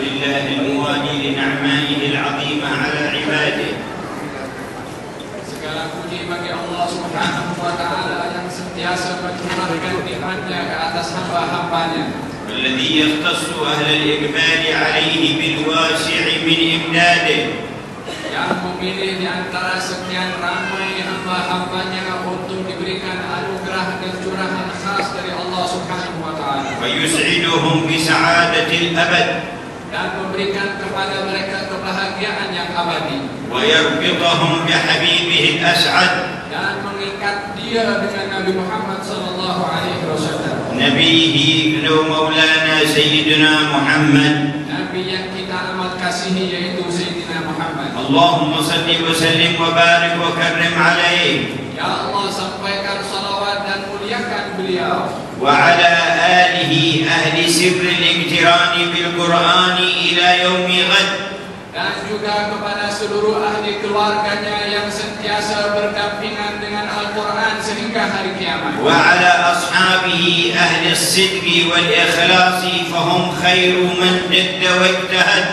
لله الموالي لنعمائه العظيمة على عباده. Segala puji bagi Allah Subhanahu wa taala yang sentiasa mencurahkan nikmat-Nya ke atas hamba-hambanya. والذي يختص أهل الإقبال عليه بالواسع من إمداده. Yang memilih di antara sekian ramai hamba-hambanya untuk diberikan anugerah dan curahan khas dari Allah Subhanahu wa taala. ويسعدهم بسعادة الأبد. Dan memberikan kepada mereka kebahagiaan yang abadi. ويربطهم بحبيبه الأسعد. Dan mengikat dia dengan Nabi Muhammad sallallahu alaihi wasallam. نبيه ومولانا سيدنا محمد. Nabi yang kita amat kasihi yaitu Sayyidina Muhammad. اللهم صل وسلم وبارك وكرم عليه. Ya Allah, sampaikan salawat dan muliakan beliau. وعلى آله أهل سر الاقتران بالقرآن إلى يوم غد. Dan juga kepada seluruh ahli keluarganya yang sentiasa berdampingan dengan Al-Quran sehingga hari kiamat. وعلى أصحابه أهل الصدق والإخلاص فهم خير من جد واجتهد.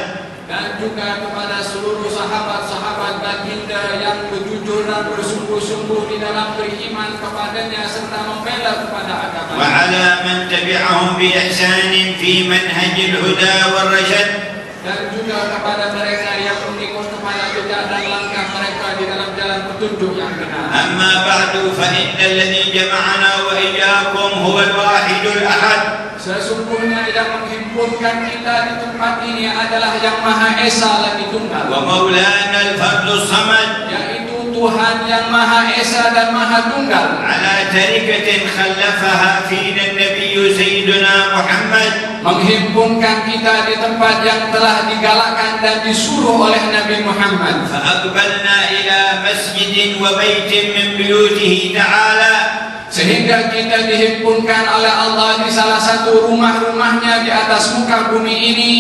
Dan juga kepada seluruh sahabat-sahabat baginda yang berjujur dan bersungguh-sungguh di dalam beriman kepadanya serta membela kepada agama. وعلى من تبعهم بإحسان في منهج الهدى والرشد. Dan juga kepada mereka yang mengikut kepada jejak dan langkah mereka di dalam jalan petunjuk yang benar. أما بعد فإن الذي جمعنا وإياكم هو الواحد الأحد. Sesungguhnya yang menghimpunkan kita di tempat ini adalah yang Maha Esa lagi tunggal. ومولانا الفرد الصمد. Yaitu Tuhan yang Maha Esa dan Maha Tunggal. على تركة خلفها فينا النبي سيدنا محمد. Menghimpunkan kita di tempat yang telah digalakkan dan disuruh oleh Nabi Muhammad. فأقبلنا إلى مسجد وبيت من بيوته تعالى. Sehingga kita dihimpunkan oleh Allah di salah satu rumah-rumahnya di atas muka bumi ini.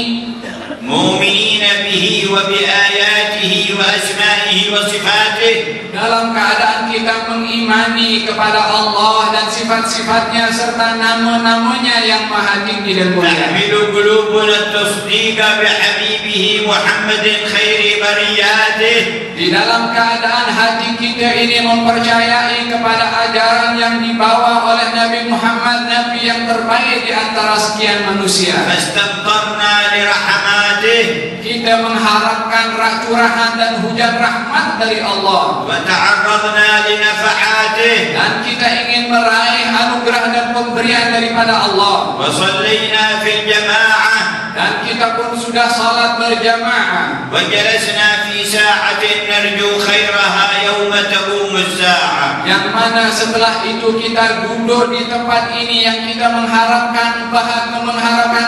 مؤمنين به وبآياته وأسمائه وصفاته. Dalam keadaan kita mengimani kepada Allah dan sifat-sifatnya serta nama-namanya yang maha tinggi dan mulia. تحمل قلوبنا التصديق بحبيبه محمد خير برياته. Di dalam keadaan hati kita ini mempercayai kepada ajaran yang dibawa oleh Nabi Muhammad, Nabi yang terbaik di antara sekian manusia. فاستمطرنا لرحماته. Kita mengharapkan curahan dan hujan rahmat dari Allah. وتعرضنا لنفحاته. Dan kita ingin meraih anugerah dan pemberian daripada Allah. وصلينا في الجماعة. Dan kita pun sudah salat berjamaah. وجلسنا في ساعة نرجو خيرها يوم تقوم الساعة. Yang mana setelah itu kita duduk di tempat ini yang kita mengharapkan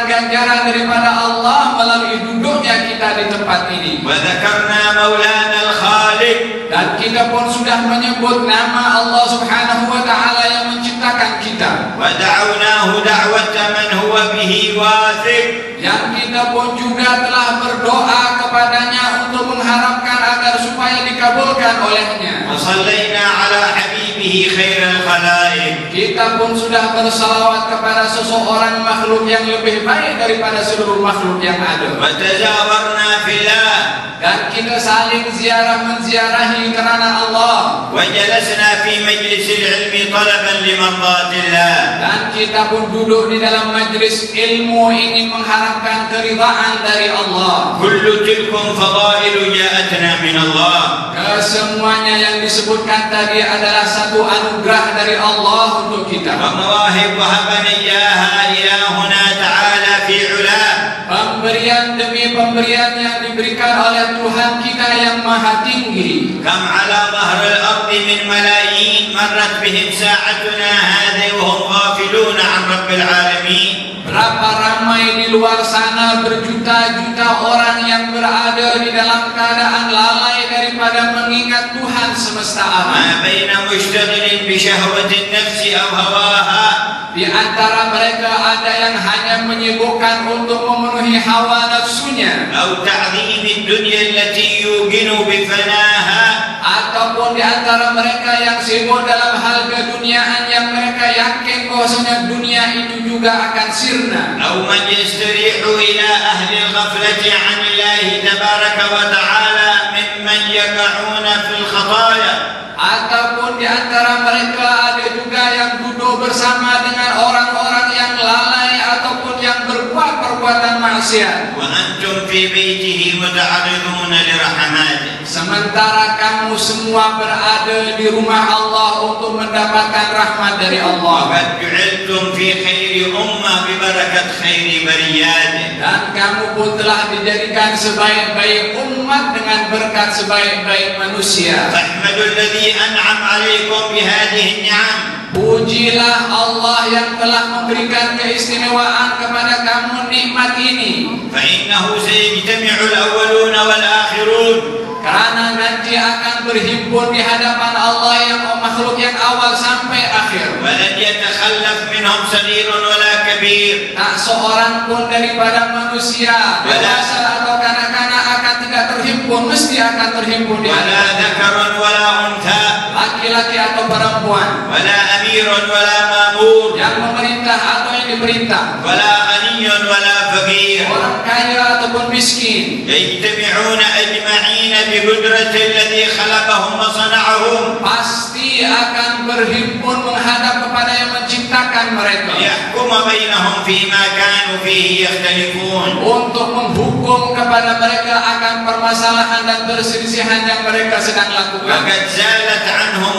ganjaran daripada Allah melalui duduknya kita di tempat ini. وذكرنا مولانا الخالق. Dan kita pun sudah menyebut nama Allah Subhanahu wa taala yang menciptakan kita. ودعوناه دعوة من هو به واثق. Yang kita pun juga telah berdoa kepadanya untuk mengharapkan agar supaya dikabulkan olehnya. وصلينا على حبيبه خير الخلائق. Kita pun sudah bersalawat kepada seseorang makhluk yang lebih baik daripada seluruh makhluk yang ada. وتزاورنا في الله. Dan kita saling menziarahi kerana Allah. وجلسنا في مجلس العلم طلبا لمرضات الله. Dan kita pun duduk di dalam majlis ilmu ingin mengharapkan keridhaan dari Allah. كل تلكم فضائل جاءتنا من الله. Kesemuanya yang disebutkan tadi adalah satu anugerah dari Allah untuk kita. ومواهب وهبنا إياها إلهنا تعالى في علاه. Pemberian demi pemberian yang diberikan oleh Tuhan kita yang maha tinggi. كم على ظهر الأرض من ملايين مرت بهم ساعتنا هذه وهم غافلون عن رب العالمين. Berapa ramai di luar sana berjuta-juta orang yang berada di dalam keadaan lalai daripada mengingat Tuhan semesta alam. ما بين مشتغل بشهوة النفس أو هواها. Di antara mereka ada yang hanya menyibukkan untuk memenuhi hawa nafsunya, أو تعظيم الدنيا التي يوقن بفناها. atau ataupun di antara mereka yang sibuk dalam hal keduniaan yang mereka yakin bahwasanya dunia itu juga akan sirna. أو من يستريح إلى أهل الغفلة عن الله تبارك وتعالى ممن يقعون في الخطايا. Ataupun di antara mereka ada juga yang duduk bersama dengan orang-orang yang lalai ataupun yang berbuat perbuatan maksiat. وأنتم في بيته متعرضون لرحماته. Sementara kamu semua berada di rumah Allah untuk mendapatkan rahmat dari Allah. وقد جعلتم في خير أمة ببركة خير برياته. Dan kamu pun telah dijadikan sebaik-baik umat dengan berkat sebaik-baik manusia. فاحمدوا الذي أنعم عليكم بهذه النعم. Pujilah Allah yang telah memberikan keistimewaan kepada kamu nikmat ini. فإنه سيجتمع الأولون والآخرون. Karena nanti akan berhimpun di hadapan Allah yang makhluk yang awal sampai akhir. ولن يتخلف منهم صغير ولا كبير. Tak seorang pun daripada manusia, dewasa atau kanak-kanak akan tidak terhimpun, mesti akan terhimpun di ولا hadapan. ذكر ولا أنثى. Laki-laki atau perempuan, ولا أمير ولا مأمور. yang memerintah atau yang diperintah, ولا غني ولا فقير. orang kaya ataupun miskin, يجتمعون أجمعين بقدرة الذي خلقهم وصنعهم. pasti akan berhimpun menghadap kepada yang menciptakan mereka ليحكم بينهم فيما كانوا فيه يختلفون. untuk menghukum kepada mereka akan permasalahan dan perselisihan yang mereka sedang lakukan. وقد زالت عنهم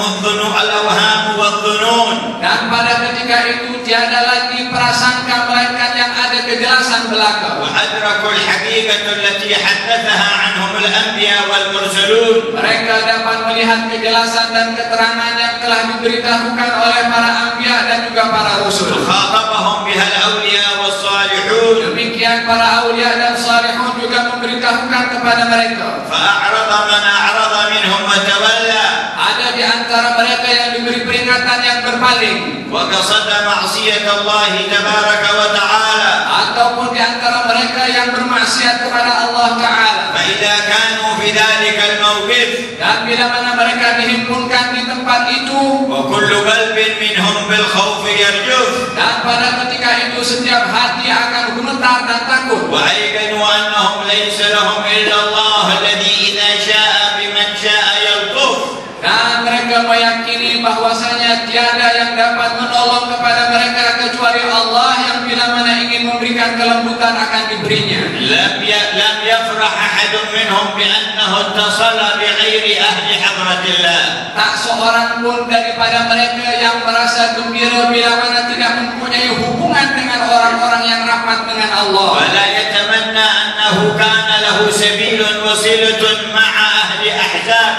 الأوهام والظنون. Dan pada ketika itu tiada lagi prasangka melainkan yang ada kejelasan belaka. وأدركوا الحقيقة التي حدثها عنهم الأنبياء والمرسلون. Mereka dapat melihat kejelasan dan keterangan yang telah diberitahukan oleh para anbiya dan juga para rasul. خاطبهم بها الأولياء والصالحون. Demikian para aulia dan salihun juga memberitahukan kepada mereka. فأعرض من أعرض منهم وتولى. Ada di antara mereka yang diberi peringatan yang berpaling, وقصد معصية الله تبارك وتعالى. ataupun di antara mereka yang bermaksiat kepada Allah Ta'ala. فإذا كانوا في ذلك الموقف Dan bila mana mereka dihimpunkan di tempat itu, وكل قلب منهم بالخوف يرجف. dan pada ketika itu setiap hati akan gemetar dan takut. وأيقنوا أنهم ليس لهم إلا الله الذي إذا شاء بمن شاء يلطف. Dan mereka meyakini bahwasanya tiada yang dapat menolong kepada mereka kecuali Allah yang bila mana ingin memberikan kelembutan akan diberinya. لم يفرح أحد منهم بأنه اتصل بغير أهل حضرة الله. Tak seorang pun daripada mereka yang merasa gembira bila mana tidak mempunyai hubungan dengan orang-orang yang rapat dengan Allah. ولا يتمنى أنه كان له سبيل وصلة مع أهل أحزاب.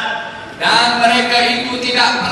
Dan mereka itu tidak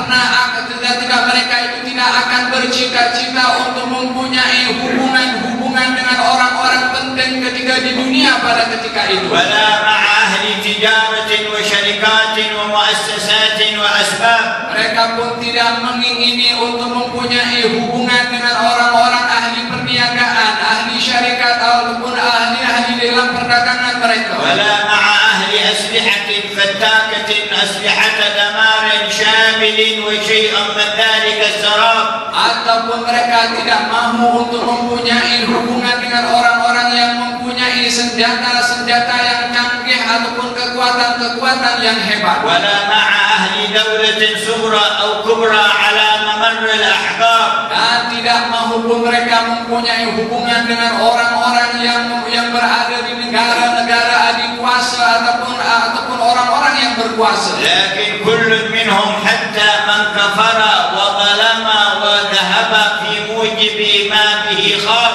akan bercita-cita untuk mempunyai hubungan dengan orang-orang penting ketika di dunia pada ketika itu. ولا مع أهل تجارة وشركات ومؤسسات وأسباب. Mereka pun tidak mengingini untuk mempunyai hubungan dengan orang-orang ahli perniagaan, ahli syarikat ataupun ahli dalam perdagangan mereka. ولا مع أهل أسلحة فتاكة أسلحة دمار شامل وشيء من ذلك السراب. Ataupun mereka tidak mahu untuk mempunyai hubungan dengan orang-orang yang mempunyai senjata-senjata yang canggih ataupun kekuatan-kekuatan yang hebat. ولا مع أهل دولة صغرى أو كبرى على ممر الأحباب. Dan tidak mahu pun mereka mempunyai hubungan dengan orang-orang yang berada di negara-negara adikuasa ataupun orang-orang yang berkuasa. لكن كل منهم حتى من كفر وظلم وذهب في موجب ما به خاف.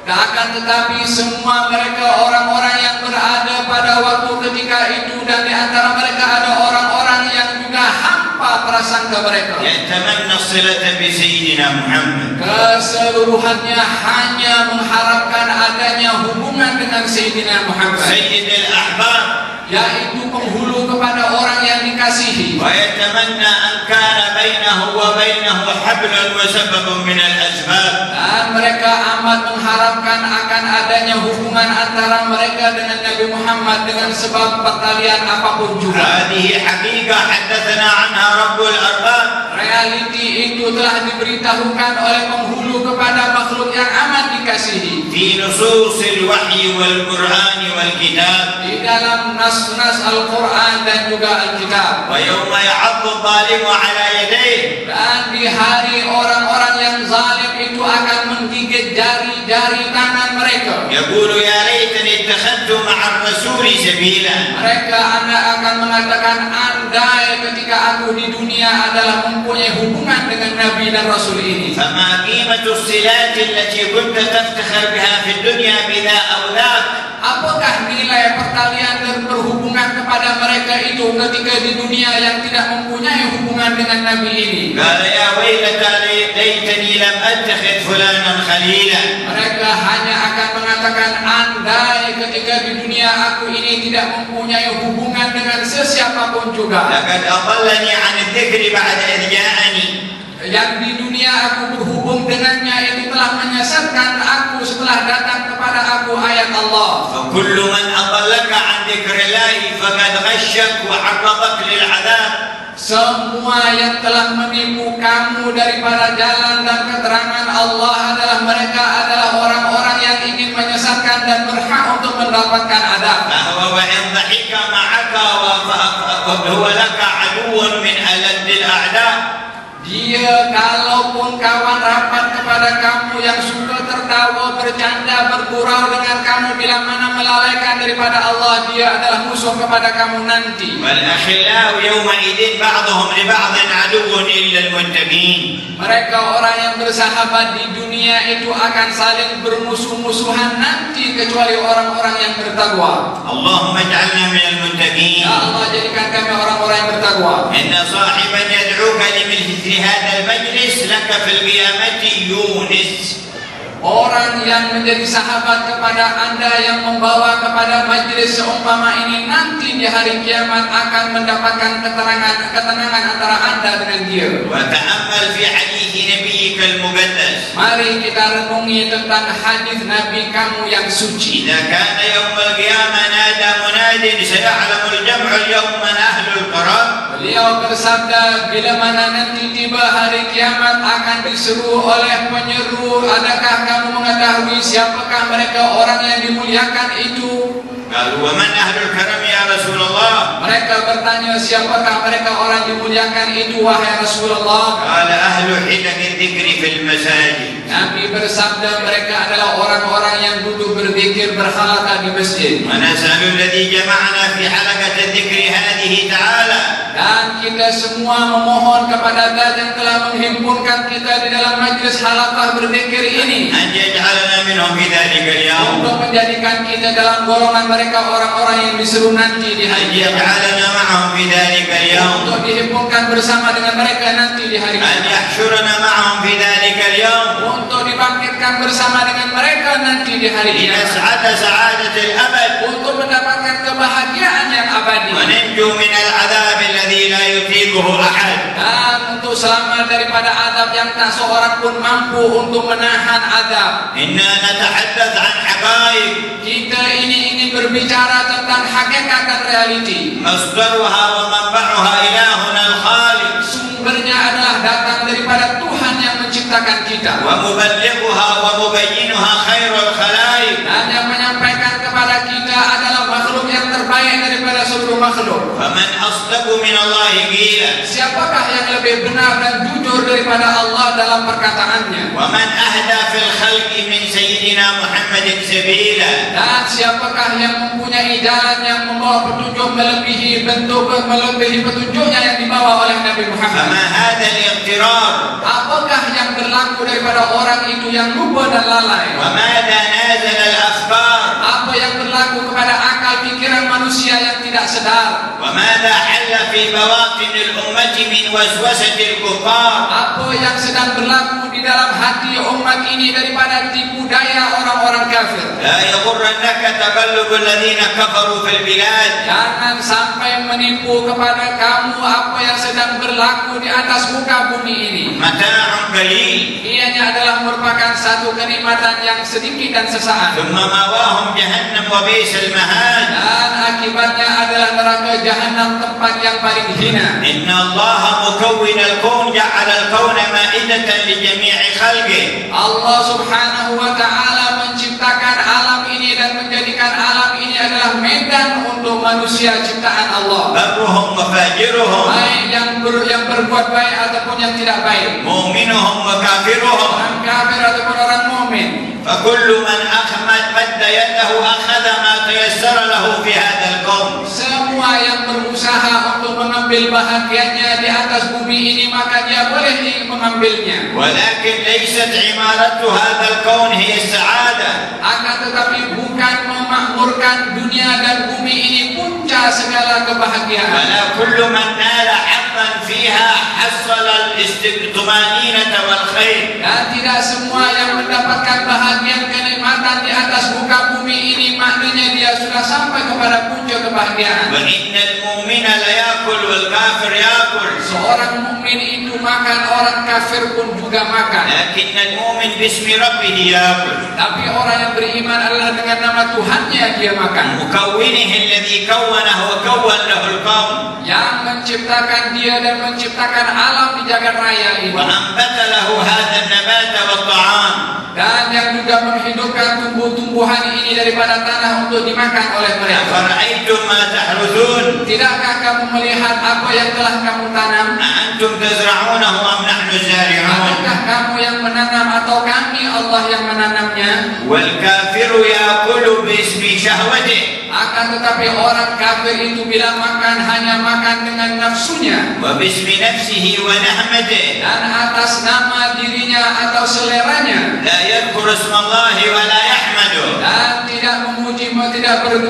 Akan tetapi semua mereka orang-orang yang berada pada waktu ketika itu, dan di antara mereka ada orang-orang yang juga hampa prasangka mereka. يتمنى الصلة بسيدنا محمد. Keseluruhannya hanya mengharapkan adanya hubungan dengan Sayyidina Muhammad, سيد الأحباب. yaitu penghulu kepada orang yang dikasihi. ويتمنى أن كان بينه وبينه حبل وسبب من الأسباب. Dan mereka amat mengharapkan akan adanya hubungan hubungan antara mereka dengan Nabi Muhammad dengan sebab pertalian apapun juga. هذه حقيقة حدثنا عنها رب الأرباب. Realiti itu telah diberitahukan oleh penghulu kepada makhluk yang amat dikasihi. في نصوص الوحي والقرآن والكتاب. Di dalam nas-nas Al-Quran dan juga Al-Kitab. ويوم يعض الظالم على يديه. Dan di hari orang-orang yang zalim itu akan menggigit jari-jari tangan mereka. يقول يا ليتني اتخذت مع الرسول سبيلا. Mereka akan mengatakan, andai ketika aku di dunia adalah mempunyai hubungan dengan Nabi dan Rasul ini. فما قيمة الصلات التي كنت تفتخر بها في الدنيا بذا أو ذاك. Apakah nilai pertalian dan berhubungan kepada mereka itu ketika di dunia yang tidak mempunyai hubungan dengan Nabi ini? قال يا ويلتى ليتني لم أتخذ فلانا خليلا. Mereka hanya akan mengatakan, andai ketika di dunia aku ini tidak mempunyai hubungan dengan sesiapapun juga. لقد أضلني عن الذكر بعد إذ جاءني. Yang di dunia aku berhubung dengannya itu telah menyesatkan aku setelah datang kepada aku ayat Allah. فكل من أضلك عن ذكر الله فقد غشك وعرضك للعذاب. Semua yang telah menipu kamu daripada jalan dan keterangan Allah adalah orang-orang yang ingin menyesatkan dan berhak untuk mendapatkan adab. فهو وإن ضحك معك وهو لك عدو من ألد الأعداء. Dia kalaupun kawan rapat kepada kamu yang suka tertawa, bercanda, bergurau dengan kamu bila mana melalaikan daripada Allah, dia adalah musuh kepada kamu nanti. والأخلاء يومئذ بعضهم لبعض عدو إلا المتقين. Mereka orang yang bersahabat di dunia itu akan saling bermusuh-musuhan nanti kecuali orang-orang yang bertakwa. اللهم اجعلنا من المتقين. Ya Allah, jadikan kami orang-orang yang bertakwa. إن صاحبا يدعوك لمثل هذا المجلس لك في القيامة يونس. Orang yang menjadi sahabat kepada anda yang membawa kepada majlis seumpama ini nanti di hari kiamat akan mendapatkan ketenangan antara anda dengan dia. وتأمل في حديث نبيك المقدس. Mari kita renungi tentang hadis Nabi kamu yang suci. إذا كان يوم القيامة نادى مناد سيعلم الجمع اليوم من أهل القرار. Beliau bersabda, bila mana nanti tiba hari kiamat akan diseru oleh penyeru, adakah kamu mengetahui siapakah mereka orang yang dimuliakan itu? قالوا ومن أهل الكرم يا رسول الله. Mereka bertanya, siapakah mereka orang dimuliakan itu wahai Rasulullah? قال أهل حلق الذكر في المساجد. Nabi bersabda, mereka adalah orang-orang yang duduk berzikir berhalaqah di masjid. ونسأل الذي جمعنا في حلقة الذكر هذه تعالى. Dan kita semua memohon kepada Allah yang telah menghimpunkan kita di dalam majlis halaqah berzikir ini, أن يجعلنا منهم في ذلك اليوم. untuk menjadikan kita dalam golongan mereka orang-orang yang diseru nanti di أن hari kiamat, يجعلنا معهم في ذلك اليوم. untuk dihimpunkan bersama dengan mereka nanti di hari أن kiamat, يحشرنا معهم في ذلك اليوم. untuk dibangkitkan bersama dengan mereka nanti di hari kiamat, لنسعد سعادة الأبد. untuk mendapatkan kebahagiaan yang abadi, وننجو من العذاب الذي لا يطيقه أحد. dan untuk selamat daripada azab yang tak seorang pun mampu untuk menahan azab. إنا نتحدث عن حقائق Kita ini ingin berbicara tentang hakikat dan realiti. مصدرها ومنبعها إلهنا الخالق. Sumbernya adalah datang daripada Tuhan yang menciptakan kita, ومبلغها ومبينها خير الخلائق. dan yang menyampaikan kepada kita adalah makhluk yang terbaik daripada seluruh makhluk. فمن أصدق من الله قيلا. Siapakah yang lebih benar dan jujur daripada Allah dalam perkataannya? ومن أهدى في الخلق من سيدنا محمد سبيلا. Dan siapakah yang mempunyai jalan yang membawa petunjuk melebihi petunjuknya yang dibawa oleh Nabi Muhammad? فما هذا الاغترار. Apakah yang berlaku daripada orang itu yang lupa dan lalai? وماذا نازل الأفكار. Apa yang berlaku kepada akal pikiran manusia yang tidak sadar? وماذا حل في بواطن الأمة من وسوسة الكفار. Apa yang sedang berlaku di dalam hati umat ini daripada tipu daya orang-orang kafir? لا يغرنك تقلب الذين كفروا في البلاد. Jangan sampai menipu kepada kamu apa yang sedang berlaku di atas muka bumi ini. متاع قليل. Ianya adalah merupakan satu kenikmatan yang sedikit dan sesaat. ثم مأواهم جهنم وبئس المهاد. Dan akibatnya adalah neraka jahanam, tempat yang paling hina. إن الله مكون الكون جعل الكون مائدة لجميع خلقه. Allah Subhanahu wa taala menciptakan alam ini dan menjadikan alam ini adalah medan untuk manusia ciptaan Allah. برهم وفاجرهم. Baik yang berbuat baik ataupun yang tidak baik. مؤمنهم وكافرهم. Orang kafir ataupun orang mukmin. فكل من مد يده أخذ ما تيسر له في هذا الكون. Semua yang berusaha untuk mengambil bahagiannya di atas bumi ini, maka dia boleh mengambilnya. ولكن ليست عمارة هذا الكون هي السعادة. Akan tetapi bukan memakmurkan dunia dan bumi ini puncak segala kebahagiaan. ولا كل من نال حظا فيها حصل الطمأنينة والخير. Dan tidak semua yang mendapatkan bahagian kenikmatan di atas muka bumi ini maknanya dia sudah sampai kepada puncak kebahagiaan. وإن المؤمن لا يأكل والكافر يأكل. Seorang mukmin itu makan, orang kafir pun juga makan. لكن المؤمن باسم ربه يأكل. Tapi orang yang beriman adalah dengan nama Tuhannya dia makan. مكونه الذي كونه وكون له الكون. Yang menciptakan dia dan menciptakan alam di jagat raya ini. وأنبت له هذا النبات والطعام. Dan yang juga menghidupkan tumbuh-tumbuhan ini daripada tanah untuk dimakan oleh mereka. أفرأيتم ما تحرثون. Tidakkah kamu melihat apa yang telah kamu tanam? أأنتم تزرعونه أم نحن الزارعون. Adakah kamu yang menanam atau kami Allah yang menanamnya? والكافر يأكل باسم شهوته. Akan tetapi orang kafir itu bila makan hanya makan dengan nafsunya وباسم نفسه ونهمته. dan atas nama dirinya atau seleranya, لا يذكر اسم الله ولا يحمده. dan tidak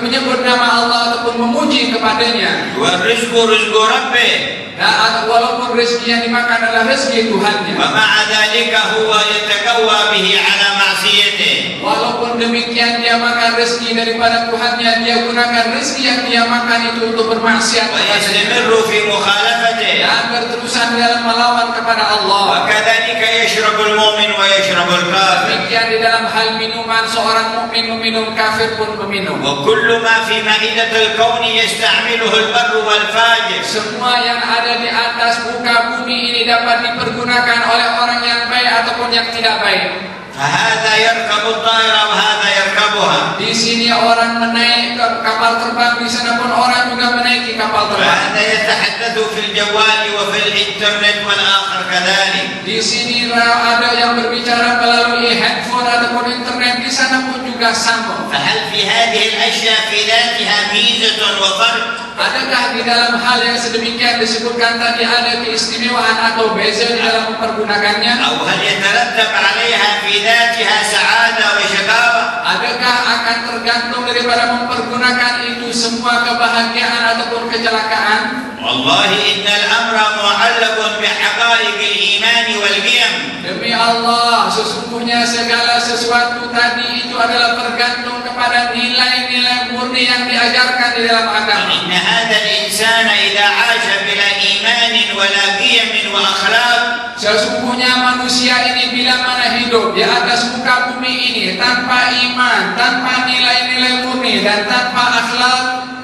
menyebut nama Allah ataupun memuji kepadanya. والرزق رزق ربه. Dan walaupun rezeki yang dimakan adalah rezeki Tuhannya. ومع ذلك هو يتقوى به على معصيته. Walaupun demikian dia makan rezeki daripada Tuhannya, dia gunakan rezeki yang dia makan itu untuk bermaksiat kepadanya. ويستمر في مخالفته. Dan berterusan dalam melawan kepada Allah. وكذلك يشرب المؤمن ويشرب الكافر. Demikian di dalam hal minuman, seorang mukmin meminum, kafir pun meminum. وكل ما في مائدة الكون يستعمله البر والفاجر. Semua yang ada di atas muka bumi ini dapat dipergunakan oleh orang yang baik ataupun yang tidak baik. فهذا يركب الطائرة وهذا يركبها. Di sini orang menaik kapal terbang, di sana pun orang juga menaiki kapal terbang. وهذا يتحدث في الجوال وفي الإنترنت والآخر كذلك. Di sini ada yang berbicara melalui handphone ataupun internet, di sana pun juga sama. فهل في هذه الأشياء في ذاتها ميزة وفرق؟ Adakah di dalam hal yang sedemikian disebutkan tadi ada keistimewaan atau beza di dalam mempergunakannya? أو هل يترتب عليها في ذاتها سعادة وشقاوة؟ Adakah akan tergantung daripada mempergunakan itu semua kebahagiaan ataupun kecelakaan? والله إن الأمر معلق بحقائق الإيمان والقيم. Demi Allah, sesungguhnya segala sesuatu tadi itu adalah bergantung kepada nilai-nilai murni yang diajarkan di dalam agama. إن هذا الإنسان إذا عاش بلا إيمان ولا قيم وأخلاق. Sesungguhnya manusia ini bila mana hidup di atas muka bumi ini tanpa iman, tanpa nilai-nilai murni dan tanpa akhlak,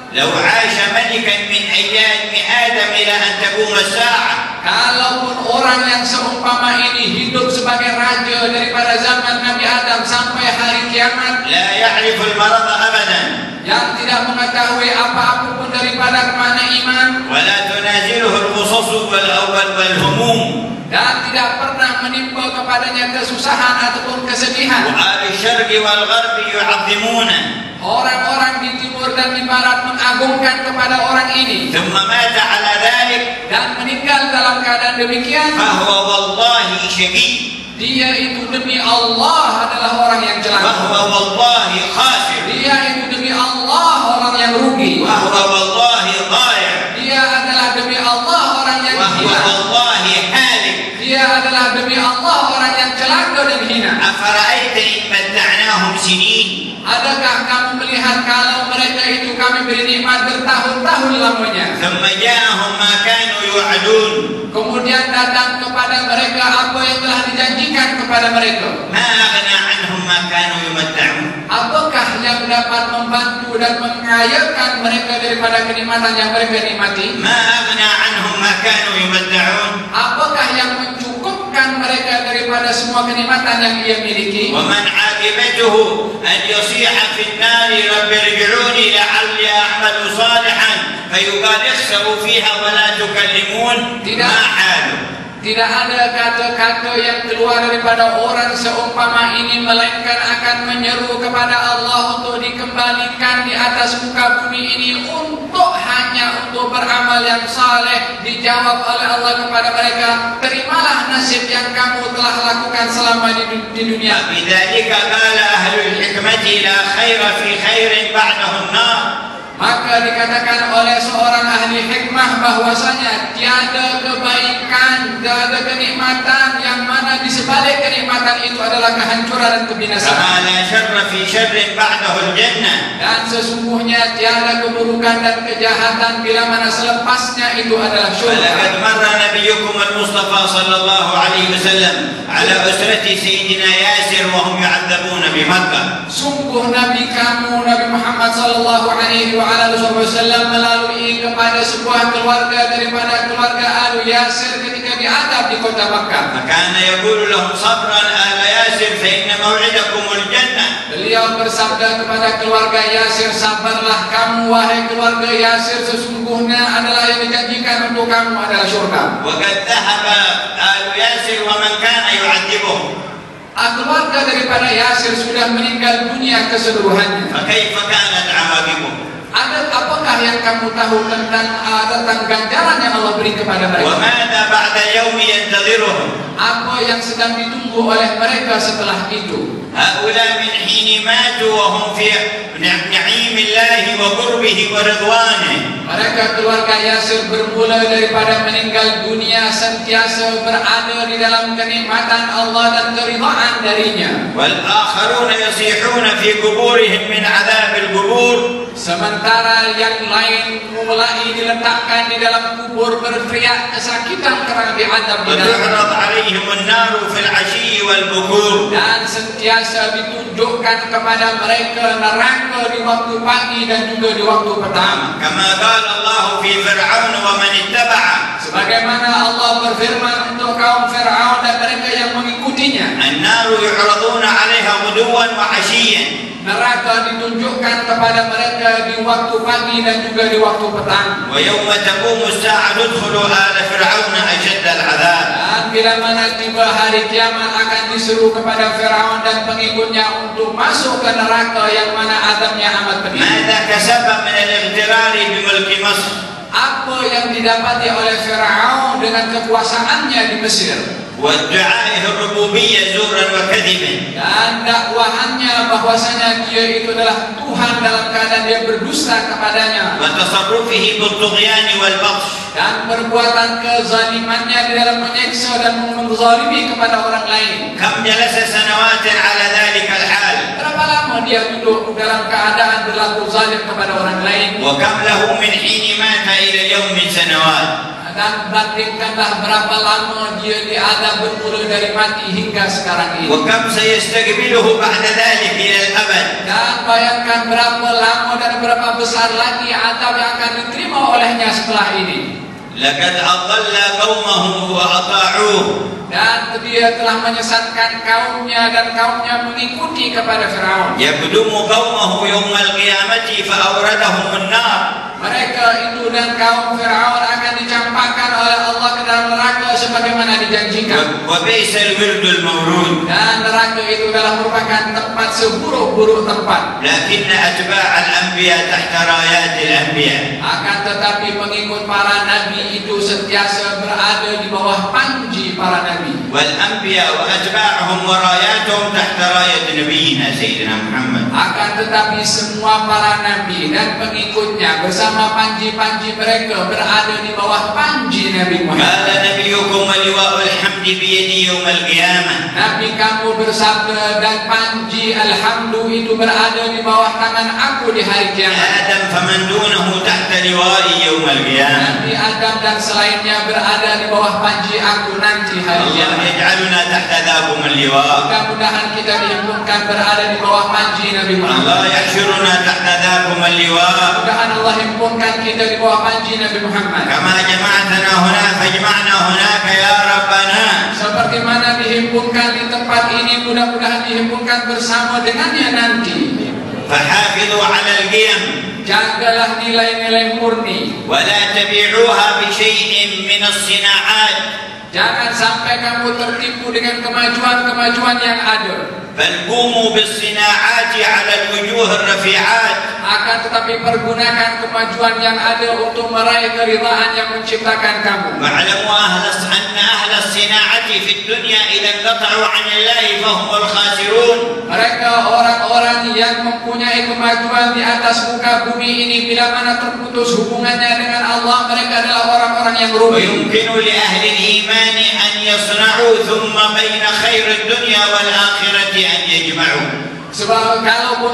لو عاش ملكا من أيام آدم إلى أن تقوم الساعة. kalaupun orang yang seumpama ini hidup sebagai raja daripada zaman Nabi Adam sampai hari kiamat, لا يعرف المرض أبدا. yang tidak mengetahui apa-apa pun daripada makna iman, ولا تنازله الغصص والهموم. dan tidak pernah menimpa kepadanya kesusahan ataupun kesedihan. وأهل الشرق والغرب يعظمونه. Orang-orang di timur dan di barat mengagungkan kepada orang ini, ثم مات على ذلك. dan meninggal dalam keadaan demikian, فهو والله شقي. dia itu demi Allah adalah orang yang celaka. وهو والله خاسر. Dia itu demi Allah orang yang rugi. وهو والله ضايع. Dia adalah demi Allah orang yang وهو hilang. والله هالك. Dia adalah demi Allah orang yang celaka dan hina. أفرأيت إن متعناهم سنين. Adakah kamu melihat kalau mereka itu kami beri nikmat bertahun-tahun lamanya, ثم جاءهم ما كانوا يوعدون. kemudian datang kepada mereka apa yang telah dijanjikan kepada mereka. ما أغنى عنهم ما كانوا يمتعون. Apakah yang dapat membantu dan mengayakan mereka daripada kenikmatan yang mereka nikmati? ما أغنى عنهم ما كانوا يمتعون. Apakah yang mencukupkan mereka daripada semua kenikmatan yang ia miliki? ومن عاقبته أن يصيح في النار رب ارجعوني لعلي أعمل صالحا فيقال اخسئوا فيها ولا تكلمون. ما حاله. Tidak ada kata-kata yang keluar daripada orang seumpama ini melainkan akan menyeru kepada Allah untuk dikembalikan di atas muka bumi ini hanya untuk beramal yang saleh. Dijawab oleh Allah kepada mereka, terimalah nasib yang kamu telah lakukan selama di dunia. بذلك قال أهل الحكمة لا خير في خير بعده النار. Maka dikatakan oleh seorang ahli hikmah bahwasanya tiada kebaikan, tiada kenikmatan yang mana di sebalik kenikmatan itu adalah kehancuran dan kebinasaan. كما لا شر في شر بعده الجنة. Dan sesungguhnya tiada keburukan dan kejahatan bila mana selepasnya itu adalah syurga. ولقد مر نبيكم المصطفى صلى الله عليه وسلم على أسرة سيدنا ياسر وهم يعذبون بمكة. Sungguh Nabi kamu Nabi Muhammad sallallahu alaihi wasallam melalui kepada sebuah keluarga daripada keluarga Alu Yasir ketika diadab di kota Makkah. فكان يقول لهم صبرا آل ياسر فإن موعدكم الجنة. Beliau bersabda kepada keluarga Yasir, sabarlah kamu wahai keluarga Yasir, sesungguhnya adalah yang dijanjikan untuk kamu adalah syurga. وقد ذهب آل ياسر ومن كان يعذبهم. Keluarga daripada Yasir sudah meninggal dunia keseluruhannya. فكيف كانت عواقبهم؟ Apakah yang kamu tahu tentang ganjaran yang Allah beri kepada mereka? وماذا بعد اليوم ينتظرهم؟ Apa yang sedang ditunggu oleh mereka setelah itu? هؤلاء من حين ماتوا وهم في نعيم الله وقربه ورضوانه. Mereka keluarga Yasir bermula daripada meninggal dunia sentiasa berada di dalam kenikmatan Allah dan keridhaan darinya. والآخرون يصيحون في قبورهم من عذاب القبور. Sementara yang lain mulai diletakkan di dalam kubur berteriak kesakitan kerana diadab di dalam. وتعرض عليهم النار في العشي والبكور. Dan sentiasa ditunjukkan kepada mereka neraka di waktu pagi dan juga di waktu petang. كما قال الله في فرعون ومن اتبعه. Sebagaimana Allah berfirman untuk kaum Fir'aun dan mereka yang mengikutinya. النار يعرضون عليها غدوا وعشيا. Neraka ditunjukkan kepada mereka di waktu pagi dan juga di waktu petang. ويوم تقوم الساعة ادخلوا آل فرعون أشد العذاب. Dan bila mana tiba hari kiamat akan diseru kepada Fir'aun dan pengikutnya untuk masuk ke neraka yang mana azabnya amat pedih. ماذا كسب من الاغترار بملك مصر؟ Apa yang didapati oleh Fir'aun dengan kekuasaannya di Mesir? وادعائه الربوبية زورا وكذبا. Dan dakwahannya bahwasanya dia itu adalah Tuhan dalam keadaan dia berdusta kepadanya. وتصرفه بالطغيان والبطش. Dan perbuatan kezalimannya di dalam menyiksa dan menzalimi kepada orang lain. كم جلس سنوات على ذلك الحال؟ Berapa lama dia duduk dalam keadaan berlaku zalim kepada orang lain? وكم له من حين مات إلى اليوم من سنوات؟ Dan bandingkanlah berapa lama dia diadab bermula dari mati hingga sekarang ini. وكم سيستقبله بعد ذلك إلى الأبد؟ Dan bayangkan berapa lama dan berapa besar lagi adab yang akan diterima olehnya setelah ini. لقد أضل قومه وأطاعوه. Dan dia telah menyesatkan kaumnya dan kaumnya mengikuti kepada Fir'aun. يقدم قومه يوم القيامة فأوردهم النار. Mereka itu dan kaum Fir'aun akan dicampakkan oleh Allah ke dalam neraka sebagaimana dijanjikan. وبئس الورد المورود. Dan neraka itu adalah merupakan tempat seburuk-buruk tempat. لكن أتباع الأنبياء تحت رايات الأنبياء. Akan tetapi pengikut para nabi itu sentiasa berada di bawah panji para nabi. والأنبياء وأتباعهم وراياتهم تحت راية نبينا سيدنا محمد. Akan tetapi semua para nabi dan pengikutnya bersama panji-panji mereka berada di bawah panji Nabi Muhammad. قال نبيكم ولواء الحمد بيدي يوم القيامة. Nabi kamu bersabda dan panji alhamdu itu berada di bawah tangan aku di hari kiamat. آدم فمن دونه تحت لوائي يوم القيامة. Nabi Adam dan selainnya berada di bawah panji aku nanti hari kiamat. الله يجعلنا تحت ذاكم اللواء. Mudah-mudahan kita dihimpunkan berada di bawah panji Nabi Muhammad. الله يحشرنا تحت ذاكم اللواء. Mudah-mudahan Allah himpunkan kita di bawah panji Nabi Muhammad. كما جمعتنا هنا فاجمعنا هناك يا ربنا. Seperti mana dihimpunkan di tempat ini, mudah-mudahan dihimpunkan bersama dengannya nanti. فحافظوا على القيم. Jagalah nilai-nilai murni. ولا تبيعوها بشيء من الصناعات. Jangan sampai kamu tertipu dengan kemajuan-kemajuan yang ada. بل قوموا بالصناعات على الوجوه الرفيعات. Akan tetapi pergunakan kemajuan yang ada untuk meraih keridhaan yang menciptakan kamu. واعلموا أن أهل الصناعة في الدنيا إذا انقطعوا عن الله فهم الخاسرون. Mereka orang-orang yang mempunyai kemajuan di atas muka bumi ini, bila mana terputus hubungannya dengan Allah, mereka adalah orang-orang yang rugi. ويمكن لأهل الإيمان أن يصنعوا ثم بين خير الدنيا والآخرة أن يجمعوا. Sebab kalau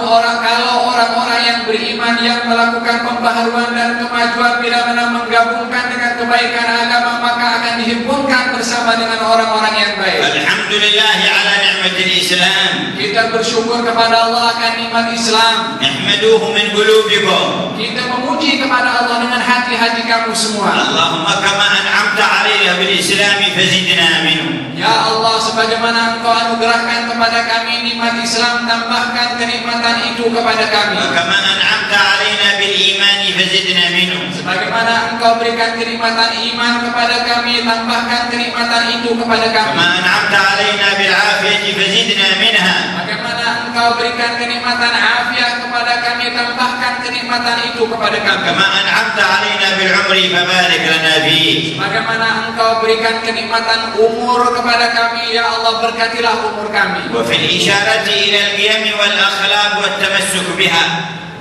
orang-orang yang beriman yang melakukan pembaharuan dan kemajuan, bila mana menggabungkan dengan kebaikan agama, maka akan dihimpunkan bersama dengan orang-orang yang baik. Alhamdulillah ala ni'mat al-Islam. Kita bersyukur kepada Allah akan nikmat Islam. Ihmaduhu min qulubikum. Kita memuji kepada Allah dengan hati-hati kamu semua. Allahumma kama an'amta 'alaina bil Islam fazidna minhu. Ya Allah, sebagaimana Engkau anugerahkan kepada kami nikmat Islam, tambahkan kenikmatan itu kepada kami. Kama an'amta 'alaina bil iman fazidna minhu. Sebagaimana Engkau berikan kenikmatan iman kepada kami, tambahkan kenikmatan itu kepada kami. Kama an'amta 'alaina bil 'afiyati fazidna minha. Bagaimana Engkau berikan kenikmatan afiat kepada kami, tambahkan kenikmatan itu kepada kami. Kama an'amta 'alaina bil 'umri fabarik lana fihi. Bagaimana Engkau berikan kenikmatan umur kepada kami, ya Allah, berkatilah umur kami. Wa fil isharati ila al-qiyam wal akhlaq wat tamassuk biha.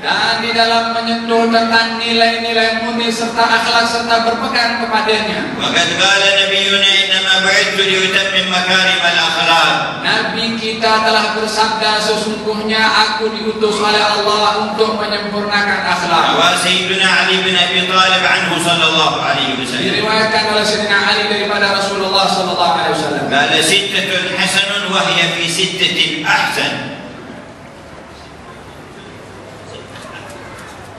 Dan di dalam menyentuh tentang nilai-nilai murni serta akhlak serta berpegang kepadanya. Wa qad qala nabiyyuna innama bu'ithtu liutammim makarim al-akhlaq. Nabi kita telah bersabda, sesungguhnya aku diutus oleh Allah untuk menyempurnakan akhlak. Wa sayyiduna Ali bin Abi Thalib anhu sallallahu alaihi wasallam. Diriwayatkan oleh Sayyidina Ali daripada Rasulullah sallallahu alaihi wasallam. Qala sittatun hasanun wa hiya fi sittatin ahsan.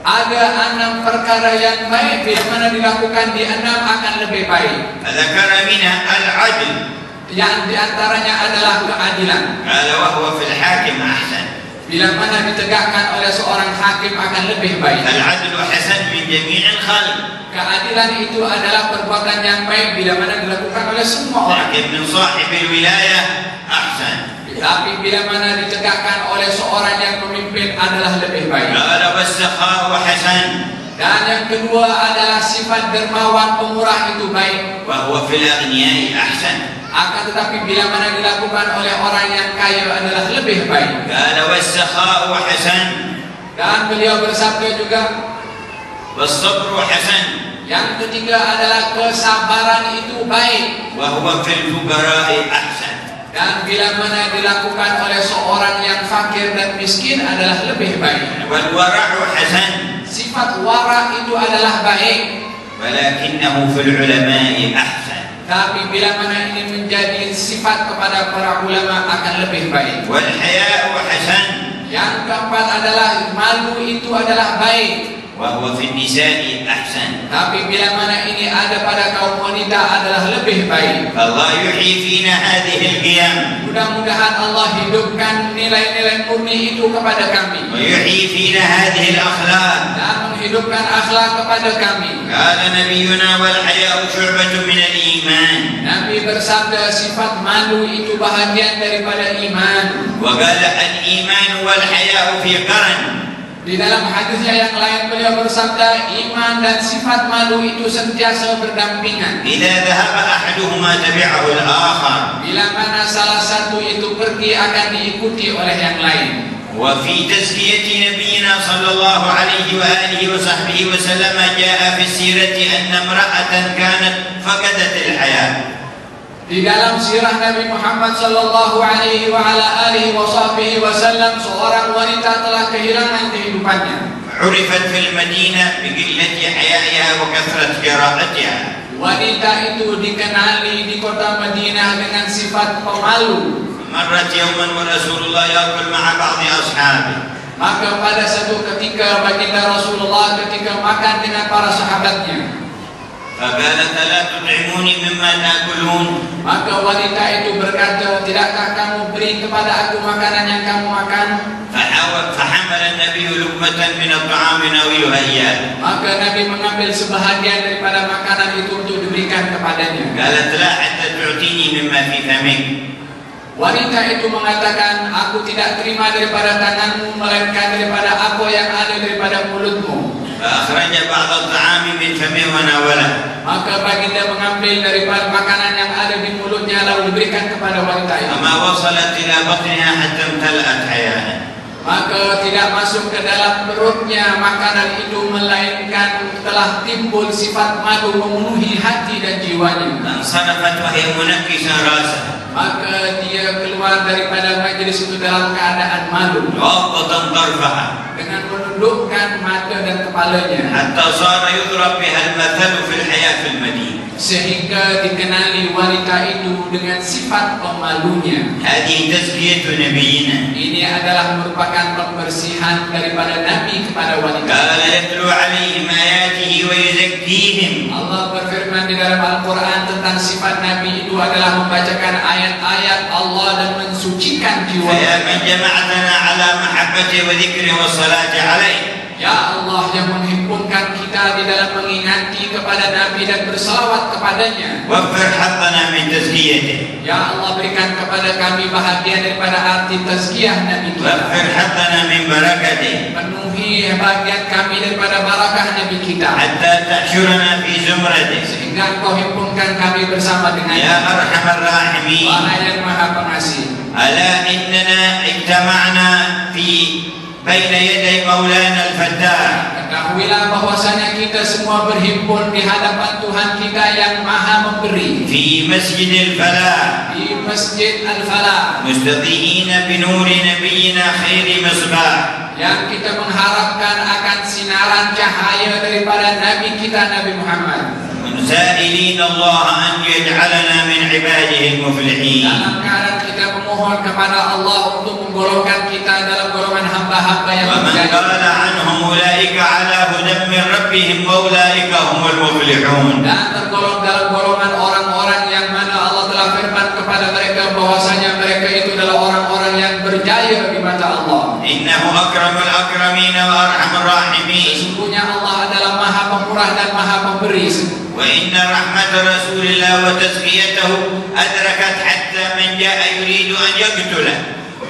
Ada 6 perkara yang baik, bila mana dilakukan di 6 akan lebih baik. Dzakara minha al-'adl. Yang diantaranya adalah keadilan. Qala wa huwa fil hakim ahsan. Bila mana ditegakkan oleh seorang hakim akan lebih baik. Al-'adlu hasan min jami'il khalq. Keadilan itu adalah perbuatan yang baik bila mana dilakukan oleh semua orang. Lakin min sahibil wilayah ahsan. Tapi bila mana ditegakkan oleh seorang yang memimpin adalah lebih baik. Qala was-sakha'u hasan. Dan yang kedua adalah sifat dermawan pemurah itu baik. Wa huwa fil aghniya'i ahsan. Akan tetapi bila mana dilakukan oleh orang yang kaya adalah lebih baik. Qala was-sakha'u hasan. Dan beliau bersabda juga, was-sabru hasan. yang ketiga adalah kesabaran itu baik. Wa huwa fil fuqara'i ahsan. Dan bila mana dilakukan oleh seorang yang fakir dan miskin adalah lebih baik. Wal wara'u hasan. Sifat wara itu adalah baik. Walakinnahu fil ulama'i ahsan. Tapi bila mana ini menjadi sifat kepada para ulama akan lebih baik. Wal haya'u hasan. Yang keempat adalah malu itu adalah baik. Wa huwa fil nisa'i ahsan. Tapi bila mana ini ada pada kaum wanita adalah lebih baik. Allah yuhyi fina hadhihi al-qiyam. Mudah-mudahan Allah hidupkan nilai-nilai murni itu kepada kami. Wa yuhyi fina hadhihi al-akhlaq. Dan menghidupkan akhlak kepada kami. Qala nabiyyuna wal haya'u syu'batun min al-iman. Nabi bersabda sifat malu itu bahagian daripada iman. Wa qala al-iman wal haya'u fi qaran. Di dalam hadisnya yang lain beliau bersabda, iman dan sifat malu itu sentiasa berdampingan. إذا ذهب أحدهما تبعه الآخر. Bila mana salah satu itu pergi akan diikuti oleh yang lain. وفي تزكية نبينا صلى الله عليه وآله وصحبه وسلم جاء في السيرة أن امرأة كانت فقدت الحياة. Di dalam sirah Nabi Muhammad sallallahu alaihi wa ala alihi wa sahbihi wasallam, seorang wanita telah kehilangan kehidupannya. عرفت في المدينة بقلة حيائها وكثرة جراءتها. Wanita itu dikenali di kota Madinah dengan sifat pemalu. مرت يوما ورسول الله يأكل مع بعض أصحابه. Maka pada satu ketika baginda Rasulullah ketika makan dengan para sahabatnya, فقالت ألا تطعموني مما تأكلون. maka wanita itu berkata, tidakkah kamu beri kepada aku makanan yang kamu makan? فحمل النبي لقمة من الطعام ناولها إياه. Maka Nabi mengambil sebahagian daripada makanan itu untuk diberikan kepadanya. قالت لا حتى تعطيني مما في فمك. Wanita itu mengatakan, aku tidak terima daripada tanganmu, melainkan daripada apa yang ada daripada mulutmu. فأخرج بعض الطعام من فمه وناوله. Maka baginda mengambil daripada makanan yang ada di mulutnya lalu diberikan kepada wanita itu. فما وصلت إلى بطنها حتى امتلأت حياها. Maka tidak masuk ke dalam perutnya makanan itu, melainkan telah timbul sifat malu memenuhi hati dan jiwanya. فانصرفت وهي منكسة رأسها. Maka dia keluar daripada majlis itu dalam keadaan malu, غاضة طرفها. dengan menundukkan mata dan kepalanya, حتى صار يضرب بها المثل في الحياة في المدينة. sehingga dikenali wanita itu dengan sifat pemalunya. هذه تزكية نبينا. Ini adalah merupakan pembersihan daripada Nabi kepada wanita. قال يتلو عليهم آياته ويزكيهم. Allah berfirman di dalam Al-Quran tentang sifat Nabi itu adalah membacakan ayat-ayat Allah dan mensucikan jiwa. فيا من جمعتنا على محبته وذكره والصلاة عليه. Ya Allah yang menghimpunkan kita di dalam mengingati kepada Nabi dan bersalawat kepadanya. وفر حظنا من تزكيته. Ya Allah berikan kepada kami bahagian daripada arti tazkiyah Nabi kita. وفر حظنا من بركته. Penuhi bagian kami daripada barakah Nabi kita. حتى تحشرنا في زمرته. Sehingga Engkau himpunkan kami bersama dengan يا أرحم الراحمين. Wahai yang Maha Pengasih. ألا إننا اجتمعنا في بين يدي مولانا الفتاح. Ketahuilah bahwasanya kita semua berhimpun di hadapan Tuhan kita yang Maha Memberi. في مسجد الفلاح. Di Masjid Al-Falah. مستضيئين بنور نبينا خير مصباح. Yang kita mengharapkan akan sinaran cahaya daripada Nabi kita Nabi Muhammad. سائلين الله أن يجعلنا من عباده المفلحين. Dalam keadaan kita memohon kepada Allah untuk menggolongkan kita dalam golongan hamba-hamba yang ومن قال عنهم أولئك على هدى من ربهم وأولئك هم المفلحون. Dan tergolong dalam golongan orang-orang yang mana Allah telah firman kepada mereka bahwasanya mereka itu adalah orang-orang yang berjaya di mata Allah. إنه أكرم الأكرمين وأرحم الراحمين. Sesungguhnya Allah adalah Maha Pemurah dan Maha Pemberi. وإن رحمة رسول الله وتزكيته أدركت حتى من جاء يريد أن يقتله.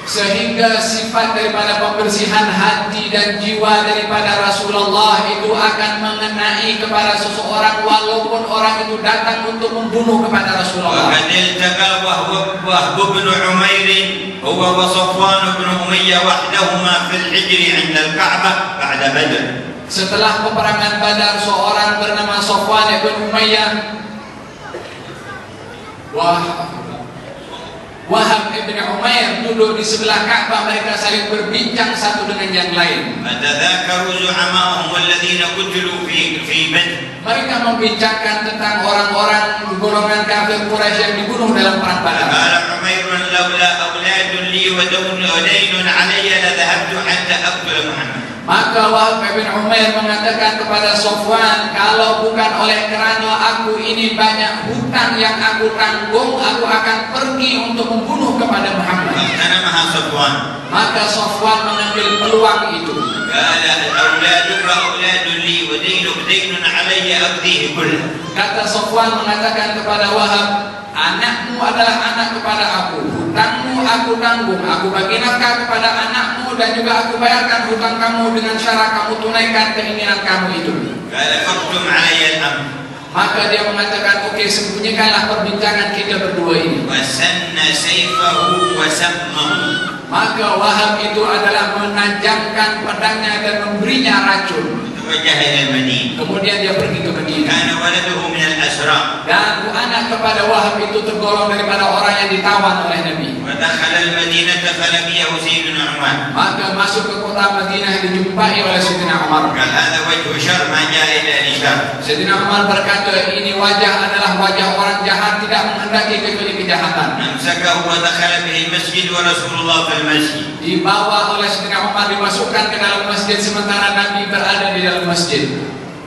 Sehingga sifat daripada pembersihan hati dan jiwa daripada Rasulullah itu akan mengenai kepada seseorang walaupun orang itu datang untuk membunuh kepada Rasulullah. وقد التقى وهب بن عمير هو وصفوان بن أمية وحدهما في الحجر عند الكعبة بعد بدر. Setelah peperangan Badar, seorang bernama Safwan bin Umayyah, Wahab ibn Umair duduk di sebelah Ka'bah. Mereka saling berbincang satu dengan yang lain. فتذاكروا زعماءهم الذين قتلوا في بدر. Mereka membincangkan tentang orang-orang golongan kafir Quraisy yang dibunuh dalam perang Badar. قال عمير لولا أولاد لي ودين علي لذهبت حتى أقتل محمد. Maka Wahab bin Umair mengatakan kepada Safwan, kalau bukan oleh kerana aku ini banyak hutang yang aku tanggung, aku akan pergi untuk membunuh kepada Muhammad. فاغتنمها صفوان. Maka Safwan mengambil peluang itu. قال أولادك أولاد لي ودينك دين علي أقضيه كله. Kata Safwan mengatakan kepada Wahab, anakmu adalah anak kepada aku, hutangmu aku tanggung, aku bagi nafkah kepada anakmu dan juga aku bayarkan hutang kamu dengan syarat kamu tunaikan keinginan kamu itu. قال فاكتم علي الأمر. Maka dia mengatakan, oke, sembunyikanlah perbincangan kita berdua ini. وسن سيفه وسمه. Maka Wahab itu adalah menajamkan pedangnya dan memberinya racun. وجه إلى المدينة. Kemudian dia pergi ke Madinah. كان ولده من الأسرى. Dan anak kepada Wahab itu tergolong daripada orang yang ditawan oleh Nabi. ودخل المدينة فلقيه سيدنا عمر. Maka masuk ke kota Madinah dijumpai oleh Sayyidina Umar. قال هذا وجه شر ما جاء إلا لشر. Sayyidina Umar berkata, ini wajah adalah wajah orang jahat, tidak menghendaki kecuali kejahatan. أمسكه ودخل به المسجد ورسول الله في المسجid. Dibawa oleh Sayyidina Umar, dimasukkan ke dalam masjid sementara Nabi berada di dalam masjid.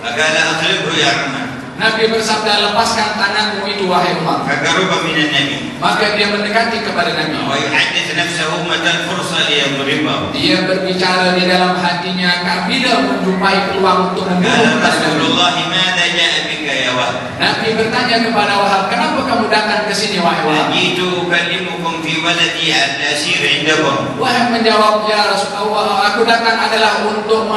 فقال أقلبه يا عمر. Nabi bersabda, lepaskan tanganmu itu wahai Umar. فقرب من النبي. Maka dia mendekati kepada Nabi. ويحدث نفسه متى الفرصة ليضربه. Dia berbicara di dalam hatinya, bila menjumpai peluang untuk membunuh قال kepada رسول Nabi. الله ماذا جاء بك يا وهب؟ Nabi bertanya kepada Wahab, kenapa kamu datang ke sini wahai Wahab? جئت أكلمكم في ولدي الأسير عندكم. Wahab menjawab, ya Rasulullah, aku datang adalah untuk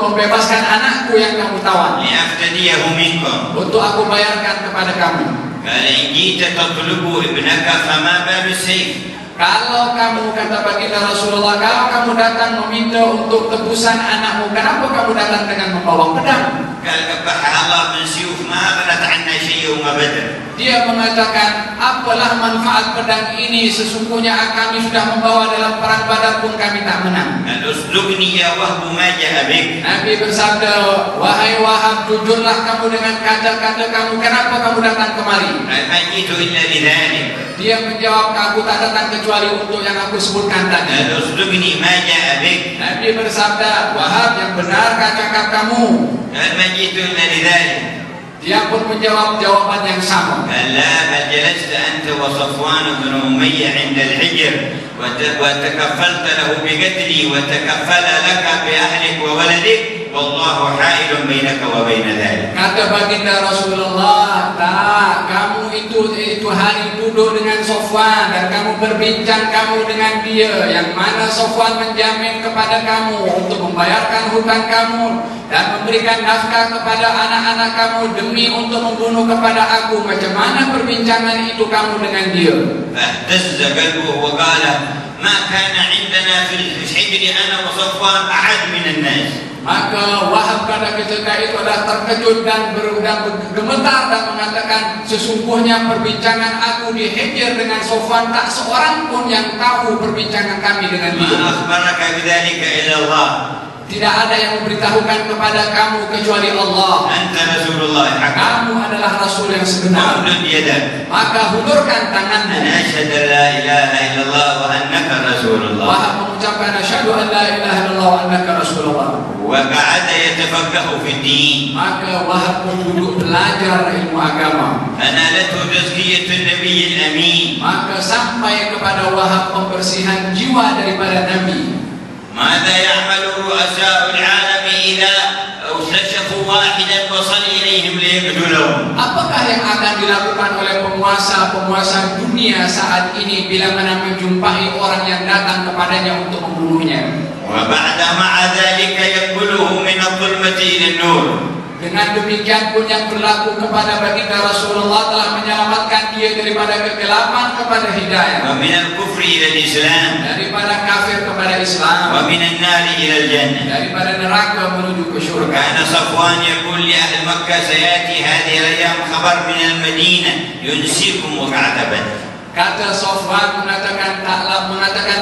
membebaskan anakku yang kamu tawan. لأفتديه منكم. Untuk aku bayarkan kepada kamu. قال إن جئت تطلب ابنك فما بال السيف؟ Kalau kamu, kata baginda Rasulullah, kalau kamu datang meminta untuk tebusan anakmu, kenapa kamu datang dengan membawa pedang? قال قبحها الله من سيوف ما أغنت عنا شيء أبدا. Dia mengatakan, apalah manfaat pedang ini, sesungguhnya kami sudah membawa dalam perang Badar pun kami tak menang. قال اصدقني يا وهب ما جاء بك. Nabi bersabda, wahai Wahab, jujurlah kamu dengan kata-kata kamu, kenapa kamu datang kemari? قال ما جئت إلا لذلك. Dia menjawab, aku tak datang kecuali untuk yang aku sebutkan tadi. قال اصدقني ما جاء بك. Nabi bersabda, Wahab, yang benarkah cakap kamu? قال ما جئت إلا لذلك. Dia pun menjawab jawaban yang sama. قال لا بل جلست أنت وصفوان بن أمية عند الحجر وتكفلت له بقتلي وتكفل لك بأهلك وولدك والله حائل بينك وبين ذلك. Kata baginda Rasulullah, tak, kamu itu hari duduk dengan Sofwan dan kamu berbincang kamu dengan dia, yang mana Sofwan menjamin kepada kamu untuk membayarkan hutang kamu dan memberikan nafkah kepada anak-anak kamu demi untuk membunuh kepada aku. Macam mana perbincangan itu kamu dengan dia? فاهتز قلبه وقال ما كان عندنا في الحجر أنا وصفوان أحد من الناس. Maka Wahab pada ketika itu adalah terkejut dan bergemetar dan mengatakan, sesungguhnya perbincangan aku di Hijr dengan Sofwan tak seorang pun yang tahu perbincangan kami dengan dia. ما أخبرك بذلك إلا الله. Tidak ada yang memberitahukan kepada kamu kecuali Allah. أنت رسول الله حقا. Kamu adalah Rasul yang sebenar. أمدد يدك. Maka hulurkan tanganmu. أنا أشهد أن لا إله إلا الله وأنك رسول الله. Wahab mengucapkan asyhadu an la ilaha illallah wa annaka rasulullah. وقعد يتفقه في الدين. Maka Wahab pun duduk belajar ilmu agama. فنالته تزكية النبي الأمين. Maka sampai kepada Wahab pembersihan jiwa daripada Nabi. ماذا يعمل رؤساء العالم إذا اكتشفوا واحدا وصل إليهم ليقتلهم؟ Apakah yang akan dilakukan oleh penguasa-penguasa dunia saat ini bila mana menjumpai orang yang datang kepadanya untuk membunuhnya? وبعد مع ذلك ينقله من الظلمة إلى النور. Dengan demikian pun yang berlaku kepada baginda Rasulullah telah menyelamatkan dia daripada kegelapan kepada hidayah, ومن الكفر إلى الإسلام. daripada kafir kepada Islam, ومن النار إلى الجنة. daripada neraka menuju ke syurga. كان صفوان يقول لأهل مكة سيأتي هذه الأيام خبر من المدينة ينسيكم وقعة بدر. Kata Sofwan mengatakan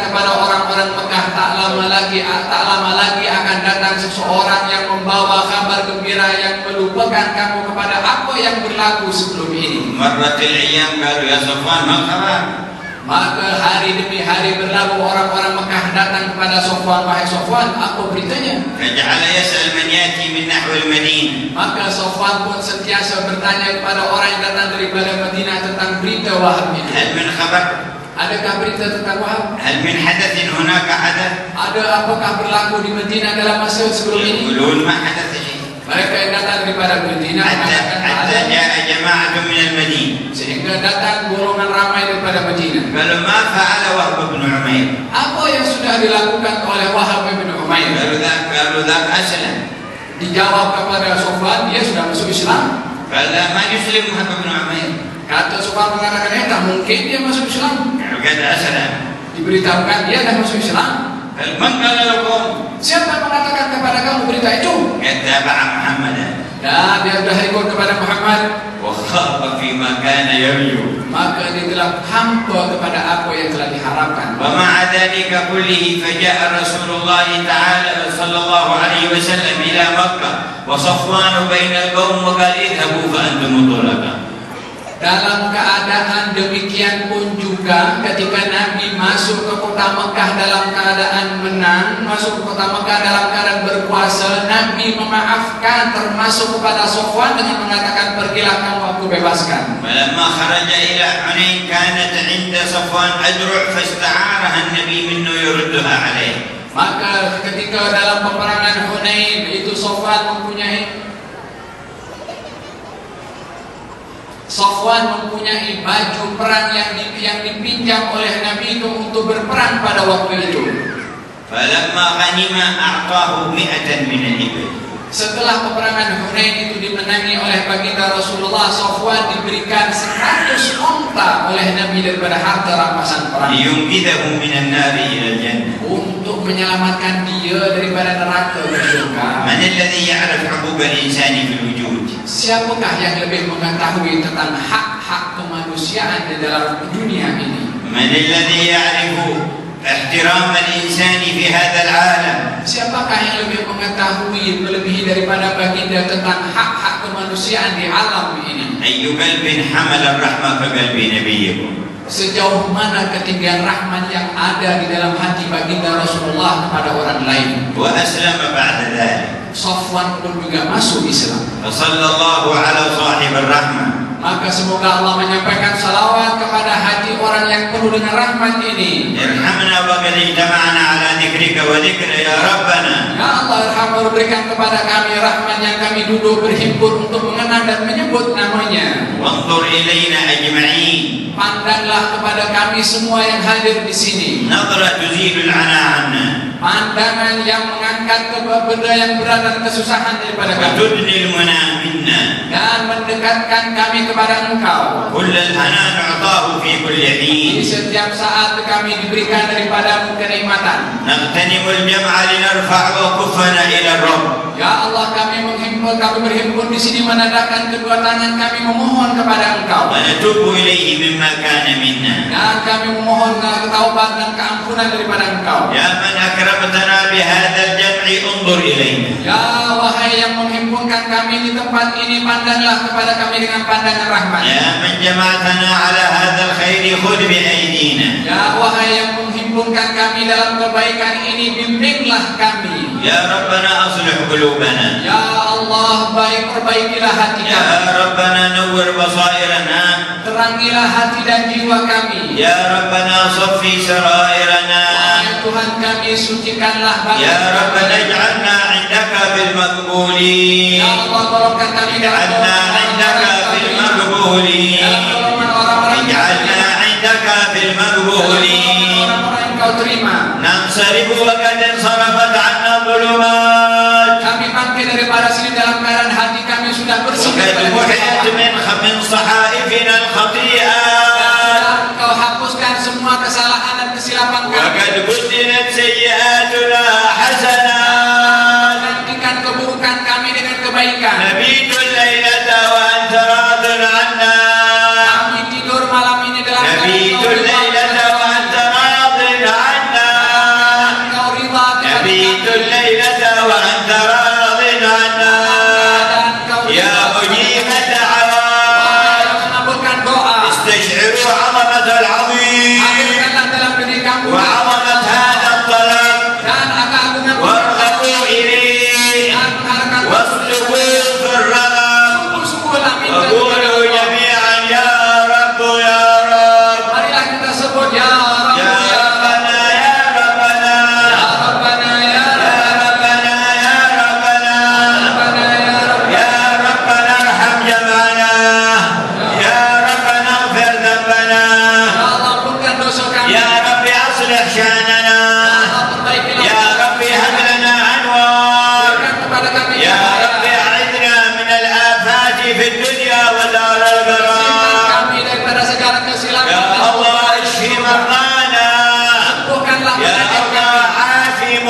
kepada orang-orang Mekah, tak lama lagi akan datang seseorang yang membawa kabar gembira yang melupakan kamu kepada apa yang berlaku sebelum ini. مرت الأيام قالوا يا صفوان ما الخبر؟ Maka hari demi hari berlalu, orang-orang Mekah datang kepada Sofwan, wahai Sofwan, apa beritanya? فجعل يسأل من يأتي من نحو المدينة. Maka Sofwan pun sentiasa bertanya kepada orang yang datang daripada Madinah tentang berita Wahab itu. هل من خبر؟ Adakah berita tentang Wahab? هل من حدث هناك حدث؟ Ada apakah berlaku di Madinah dalam masa sebelum ini? يقولون ما حدث شيء. Mereka yang datang daripada Madinah حتى جاء جماعة من المدينة. sehingga datang golongan ramai daripada Madinah. قالوا ما فعل وهب بن عمير؟ Apa yang sudah dilakukan oleh Wahab bin Umair? قالوا ذاك أسلم. Dijawab kepada Sofwan, dia sudah masuk Islam. قال لا ما يسلم وهب بن عمير. Kata Sofwan mengatakan, tak mungkin dia masuk Islam. قد أسلم. Diberitahukan dia dah masuk Islam. قال من قال لكم؟ Siapa yang mengatakan kepada kamu berita itu? قد تابع محمدا. Dan dia sudah ikut kepada Muhammad. وخاف فيما كان يرجو. Maka dia telah hampa kepada apa yang telah diharapkan. ومع ذلك كله فجاء رسول الله تعالى صلى الله عليه وسلم إلى مكة وصفوان بين القوم وقال اذهبوا فأنتم طلقاء. Dalam keadaan demikian pun juga ketika Nabi masuk ke kota Mekah dalam keadaan menang, masuk ke kota Mekah dalam keadaan berkuasa, Nabi memaafkan termasuk kepada Sofwan dengan mengatakan, pergilah kamu, aku bebaskan. ولما خرج إلى حنين كانت عند صفوان أدرع فاستعارها النبي منه يردها عليه. Maka ketika dalam peperangan Hunain itu Sofwan mempunyai baju perang yang dipinjam oleh Nabi itu untuk berperang pada waktu itu. فلما غنم أعطاه 100 من الإبل. Setelah peperangan Hunain itu dimenangi oleh baginda Rasulullah, Sofwan diberikan 100 unta oleh Nabi daripada harta rampasan perang. لينقذه من النار إلى الجنة. Untuk menyelamatkan dia daripada neraka ke surga. من الذي يعرف حقوق الإنسان في الوجود؟ Siapakah yang lebih mengetahui tentang hak-hak kemanusiaan di dalam dunia ini? من الذي يعرف احترام الإنسان في هذا العالم؟ Siapakah yang lebih mengetahui melebihi daripada baginda tentang hak-hak kemanusiaan di alam ini? أي قلب حمل الرحمة كقلب نبيكم. Sejauh mana ketinggian rahmat yang ada di dalam hati baginda Rasulullah kepada orang lain. وأسلم بعد ذلك. Sofwan pun juga masuk Islam. فصلى الله على صاحب الرحمة. Maka semoga Allah menyampaikan salawat kepada hati orang yang penuh dengan rahmat ini. ارحمنا وقد اجتمعنا على ذكرك وذكر يا ربنا. Ya Allah, irhamur, berikan kepada kami rahmat yang kami duduk berhimpun untuk mengenang dan menyebut namanya. وانظر إلينا أجمعين. Pandanglah kepada kami semua yang hadir di sini. نظرة تزيل العناء عنا. Pandangan yang mengangkat benda yang berat dan kesusahan daripada kami. وتدني المنى منا. Dan mendekatkan kami kepada Engkau. كل الهنا نعطاه في كل Di حين. setiap saat kami diberikan daripadamu kenikmatan. نغتنم الجمع لنرفع وكفنا إلى الرب. Ya Allah, kami berhimpun di sini menadahkan kedua tangan kami memohon kepada Engkau. ونتوب إليه مما كان منا. Dan kami memohon ketaubat dan keampunan daripada Engkau. يا من أكرمتنا بهذا الجمع انظر إلينا. Ya wahai yang menghimpunkan kami di tempat ini, pandanglah kepada kami dengan pandangan rahmat. يا من جمعتنا على هذا الخير خذ بأيدينا. Ya wahai yang menghimpunkan kami dalam kebaikan ini, bimbinglah kami. يا ربنا أصلح قلوبنا. Ya Allah, perbaikilah hati يا kami. ربنا نور بصائرنا. Terangilah hati dan jiwa kami. يا ربنا صفي سرائرنا. Wahai Tuhan kami, sucikanlah batin يا ربنا kami. اجعلنا عندك في المقبولين. Ya Allah, golongkan kami dalam اجعلنا عندك في المقبولين. dalam golongan orang-orang yang اجعلنا عندك في المقبولين. orang-orang yang Kau terima. ننصرف وقد انصرفت عنا الظلمات. Kami bangkit daripada sini dalam keadaan hati kami sudah bersih وقد daripada محيت kesalahan. من صحائفنا الخطيئات. Dan Kau hapuskan semua kesalahan dan kesilapan kami. وقد بدلت سيئاتنا حسنات. Gantikan keburukan kami dengan kebaikan. نبيت الليلة وأنت راض عنا. Kami tidur malam ini dalam نبيت الليلة وأنت راض عنا. Kau ridha kepada نبيت kami. الليلة وأنت راض عنا. يا مجيب الدعوات Menabulkan doa. استشعروا عظمة العظيم Hadirkanlah dalam diri kamu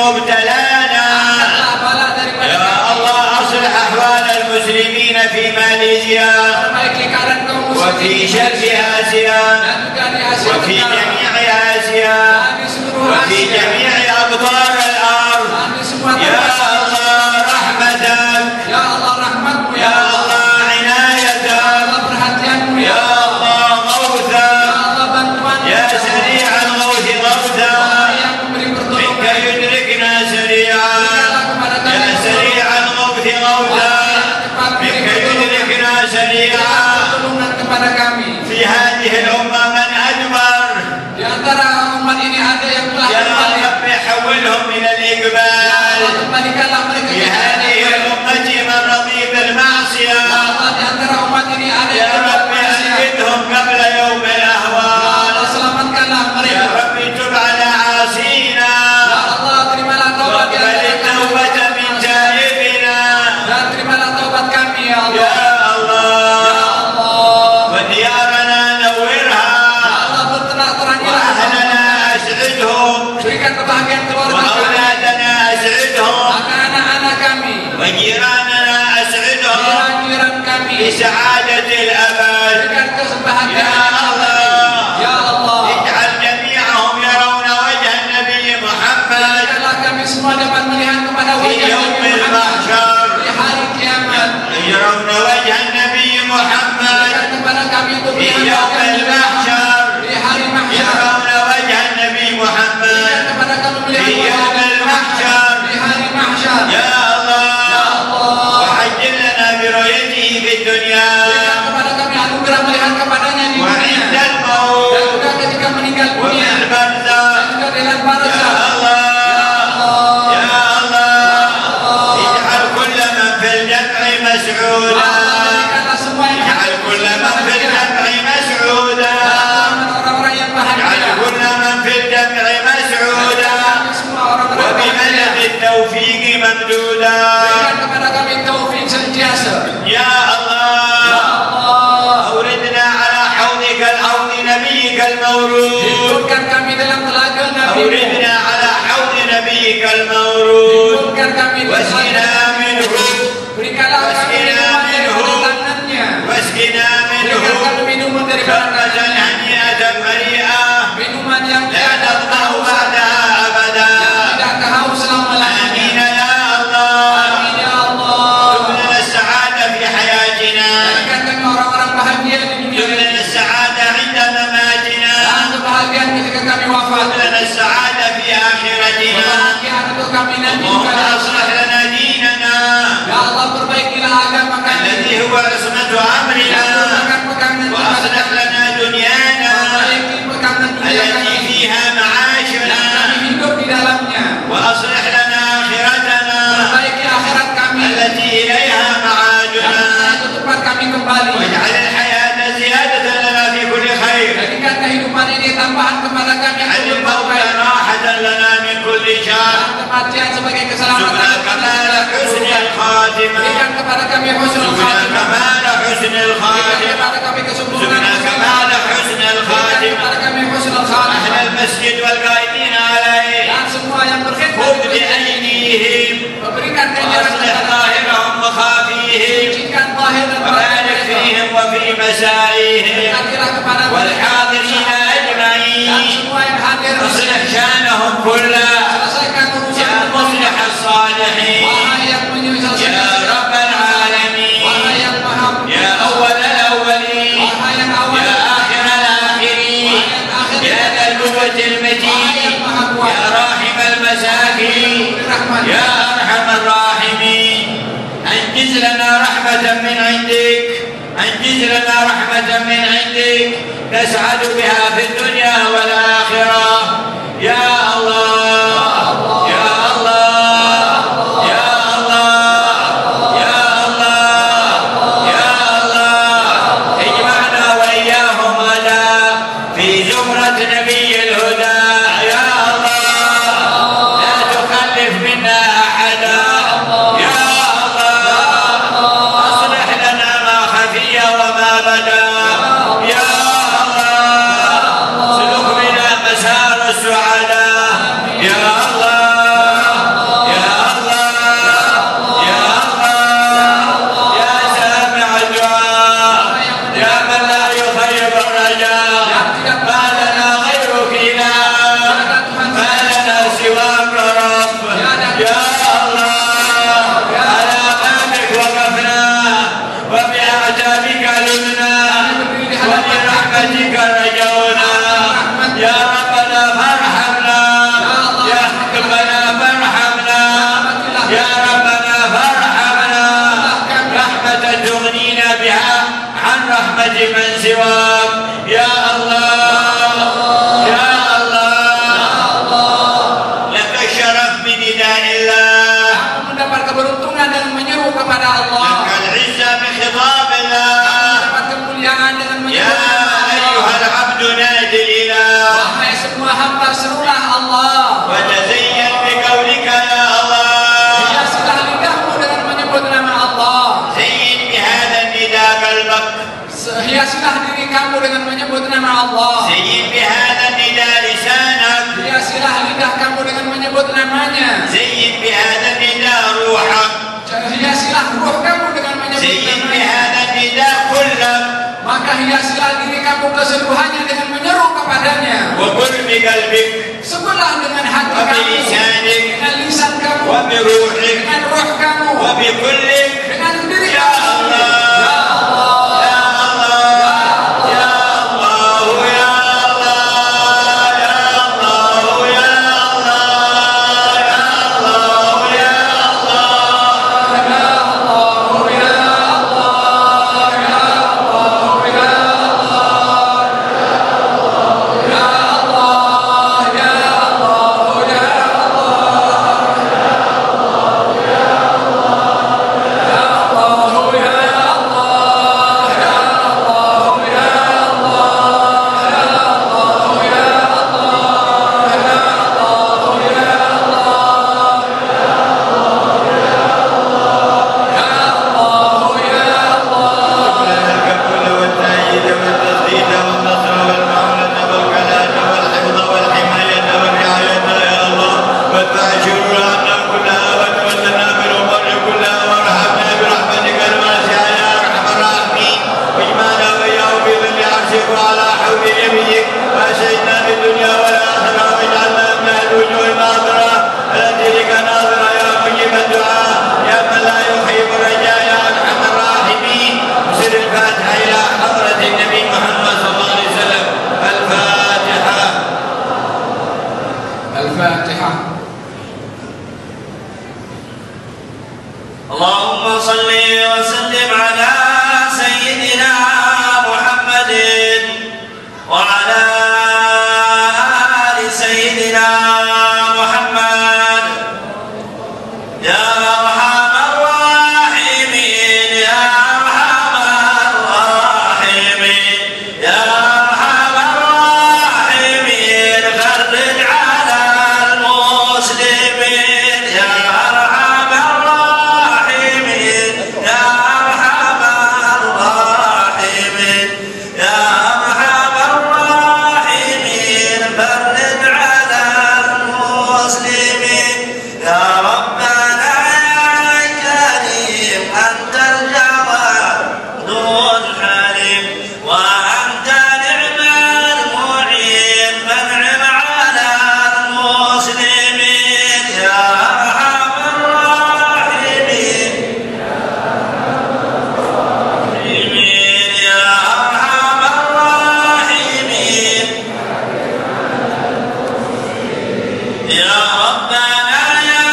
مبتلانا. يا الله أصلح أحوال المسلمين في ماليزيا وفي شرق آسيا وفي جميع آسيا وفي جميع أقطار الأرض. يا الله رحمتك، يا الله عنايتك، يا الله غوثك، يا سريع الغوث غوثا، منك يدركنا سريعا، يا سريع الغوث غوثا، منك يدركنا سريعا. في هذه الأمة من أدبر، يا رب حولهم من الإقبال. في هذه الأمة من رضي بالمعصية، يا رب أنقذهم قبل يوم الأهوال. يا رب تب على عاصينا واقبل التوبة من تائبنا. يا الله وديارنا نورها وأهلنا أسعدهم وأولادنا أسعدهم وجيراننا أسعدهم بسعادة الأبد. يا الله اجعل جميعهم يرون وجه النبي محمد في يوم المحشر، يرون وجه النبي محمد في يوم المحشر، يرون وجه النبي محمد في يوم المحشر. يا الله وعجل لنا برؤيته في الدنيا وعند الموت وفي البرزخ. يا الله اجعل كل من في الجمع مسعودا، اجعل كل من في الجمع مسعودا، اجعل كل من في الجمع مسعودا وبمدد التوفيق ممدودا. يا الله أوردنا على حوضك الحوض نبيك المورود، أوردنا على حوض نبيك المورود واسقنا منه، واسقنا منه، واسقنا منه كرة هنيئة مريئة لا نقطع بعدها أبدا. آمين يا الله. تب لنا السعادة في حياتنا، تب لنا السعادة عند مماتنا، تب لنا السعادة في آخرتنا. اللهم أصلح لنا ديننا الذي هو عصمة أمرنا، وأصلح لنا دنيانا التي فيها معاشنا، وأصلح لنا آخرتنا التي إليها معادنا، واجعل الحياة زيادة لنا في كل خير، اجعل الموت راحة لنا من كل شر. سبنا كمال حسن الخاتمة، سبنا كمال حسن الخاتمة، سبنا كمال حسن الخاتمة. أهل المسجد والقائمين عليه خذ بأيديهم وأصلح ظاهرهم وخافيهم، وبارك فيهم وفي مسائهم والحاضرين أجمعين. أصلح شأنهم كله يا مصلح الصالحين، يا رب العالمين، يا أول الأولين، يا آخر الآخرين، يا ذا القوة المتين، يا راحم المساكين، يا أرحم الراحمين. أنجز لنا رحمة من عندك، أنجز لنا رحمة من عندك نسعد بها في الدنيا والآخرة. يا الله يا الله يا الله يا الله يا الله اجمعنا وإياهم غدا في زمرة نبي الهدى. يا الله لا تخلف منا أحدا. يا الله أصلح لنا ما خفي وما بدا. يا الله سلك بنا مسار Allah. Lakal izza bi khitabillah. Dapat kemuliaan dengan Ya menyebut nama Allah. ayyuhal abdu nadil ilah. Wahai semua hamba serulah Allah. Wa tazayyan bi qawlika ya Allah. Hiasilah lidahmu dengan menyebut nama Allah. Zayyin bi hadha nida qalbak. Hiasilah diri kamu dengan menyebut nama Allah. Zayyin bi hadha nida lisanak. Hiasilah lidah kamu dengan menyebut namanya. Zayyin bi hadha nida ruhak. Hiasilah ruh kamu dengan menyebut Zayyin bi namanya. hadha nida kullak. Maka hiasilah diri kamu keseluruhannya dengan menyeru kepadanya. Wa qul bi qalbik. Sebutlah dengan hati Wa bi kamu, lisanik. dengan lisan kamu, Wa bi ruhik. dengan roh kamu, Wa bi kullik. dengan diri Ya kamu. Allah. اللهم صل وسلم على سيدنا محمد وعلى آل سيدنا محمد يا أرحم الراحمين يا أرحم الراحمين يا أرحم الراحمين فرج على المسلمين يا أرحم الراحمين يا أرحم الراحمين يا أرحم الراحمين فرج على المسلمين يا ربنا يا كريم أنت الجواد الحليم وأنت نعم المعين فانعم على المسلمين يا أرحم الراحمين يا أرحم الراحمين يا ربنا يا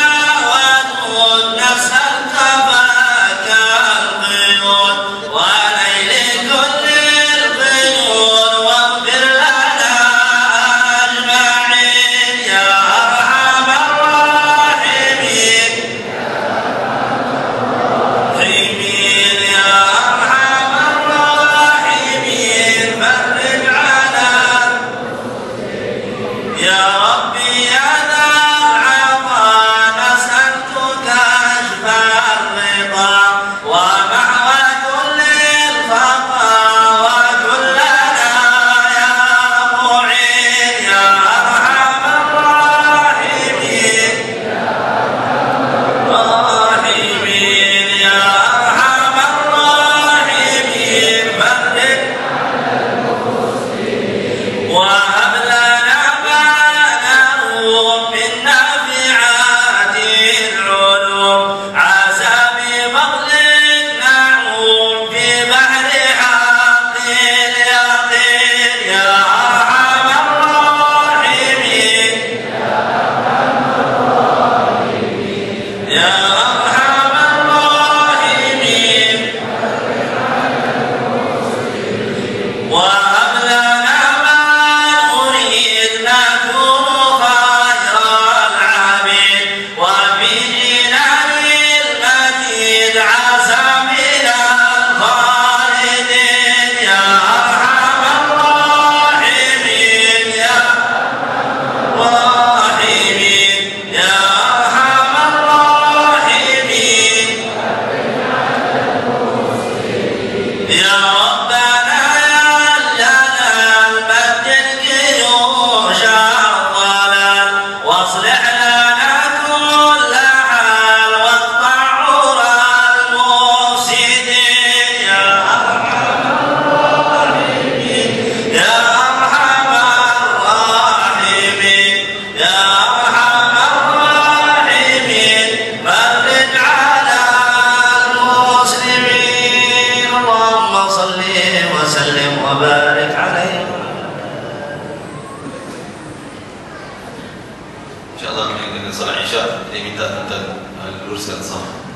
حتى الكرسي اتصل.